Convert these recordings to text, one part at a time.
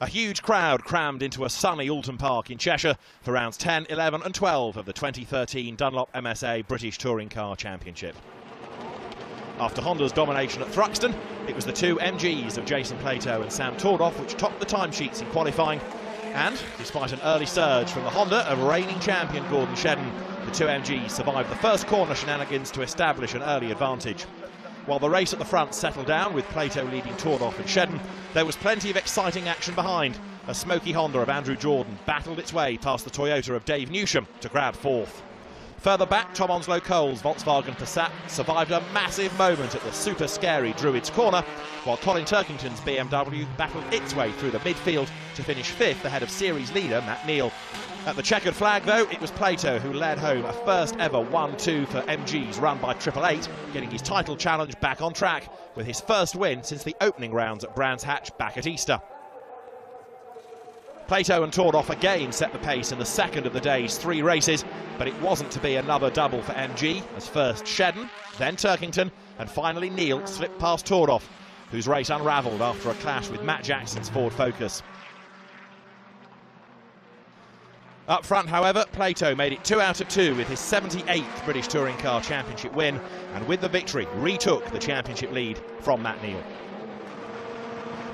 A huge crowd crammed into a sunny Oulton Park in Cheshire for rounds 10, 11 and 12 of the 2013 Dunlop MSA British Touring Car Championship. After Honda's domination at Thruxton, it was the two MGs of Jason Plato and Sam Tordoff which topped the timesheets in qualifying. And, despite an early surge from the Honda of reigning champion Gordon Shedden, the two MGs survived the first corner shenanigans to establish an early advantage. While the race at the front settled down with Plato leading Tordoff and Shedden, there was plenty of exciting action behind. A smoky Honda of Andrew Jordan battled its way past the Toyota of Dave Newsham to grab fourth. Further back, Tom Onslow Cole's Volkswagen Passat survived a massive moment at the super scary Druids corner, while Colin Turkington's BMW battled its way through the midfield to finish fifth ahead of series leader Matt Neal. At the checkered flag, though, it was Plato who led home a first ever 1-2 for MGs run by 888, getting his title challenge back on track with his first win since the opening rounds at Brands Hatch back at Easter. Plato and Tordoff again set the pace in the second of the day's three races, but it wasn't to be another double for MG, as first Shedden, then Turkington, and finally Neal slipped past Tordoff, whose race unravelled after a clash with Matt Jackson's Ford Focus. Up front, however, Plato made it 2 out of 2 with his 78th British Touring Car Championship win, and with the victory retook the championship lead from Matt Neal.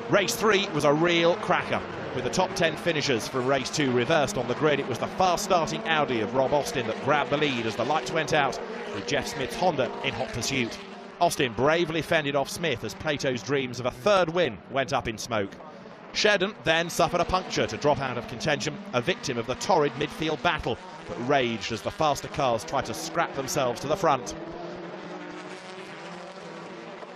Race 3 was a real cracker, with the top 10 finishers from race 2 reversed on the grid. It was the fast-starting Audi of Rob Austin that grabbed the lead as the lights went out, with Jeff Smith's Honda in hot pursuit. Austin bravely fended off Smith as Plato's dreams of a third win went up in smoke. Shedden then suffered a puncture to drop out of contention, a victim of the torrid midfield battle that raged as the faster cars tried to scrap themselves to the front.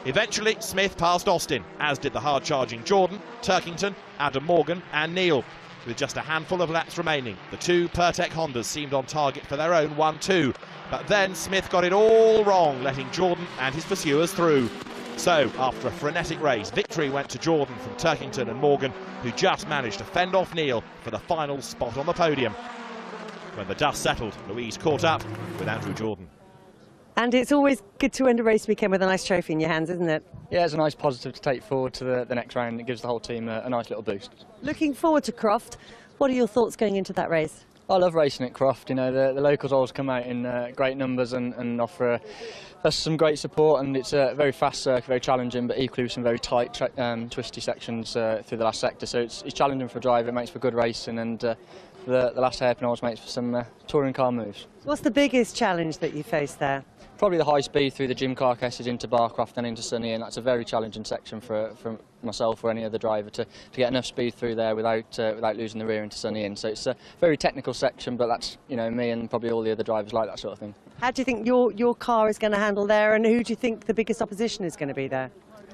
Eventually, Smith passed Austin, as did the hard-charging Jordan, Turkington, Adam Morgan and Neal. With just a handful of laps remaining, the two Pertec Hondas seemed on target for their own 1-2. But then Smith got it all wrong, letting Jordan and his pursuers through. So, after a frenetic race, victory went to Jordan from Turkington and Morgan, who just managed to fend off Neal for the final spot on the podium. When the dust settled, Louise caught up with Andrew Jordan. And it's always good to end a race weekend with a nice trophy in your hands, isn't it? Yeah, it's a nice positive to take forward to the next round. It gives the whole team a nice little boost. Looking forward to Croft, what are your thoughts going into that race? I love racing at Croft. You know, the locals always come out in great numbers and offer us some great support, and it's a very fast circuit, very challenging, but equally with some very tight, twisty sections through the last sector. So it's challenging for a driver, it makes for good racing, and the last hairpin always makes for some touring car moves. What's the biggest challenge that you face there? Probably the high speed through the Jim Carcasses into Barcroft and into Sunny, and that's a very challenging section for myself or any other driver to get enough speed through there without losing the rear into Sunny in. So it's a very technical section, but that's, you know, me and probably all the other drivers like that sort of thing. How do you think your car is going to handle there, and who do you think the biggest opposition is going to be there?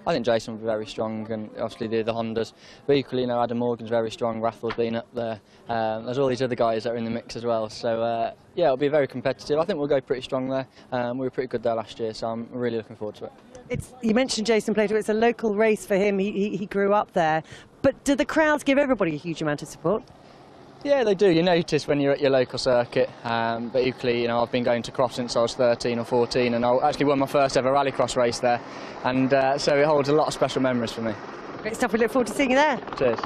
I think Jason will be very strong, and obviously the Hondas. But equally, you know, Adam Morgan's very strong, Raffle's been up there. There's all these other guys that are in the mix as well. So, yeah, it'll be very competitive. I think we'll go pretty strong there. We were pretty good there last year, so I'm really looking forward to it. You mentioned Jason Plato, it's a local race for him. He grew up there. But do the crowds give everybody a huge amount of support? Yeah, they do. You notice when you're at your local circuit, but equally, you know, I've been going to Croft since I was 13 or 14, and I actually won my first ever rallycross race there, and so it holds a lot of special memories for me. Great stuff. We look forward to seeing you there. Cheers.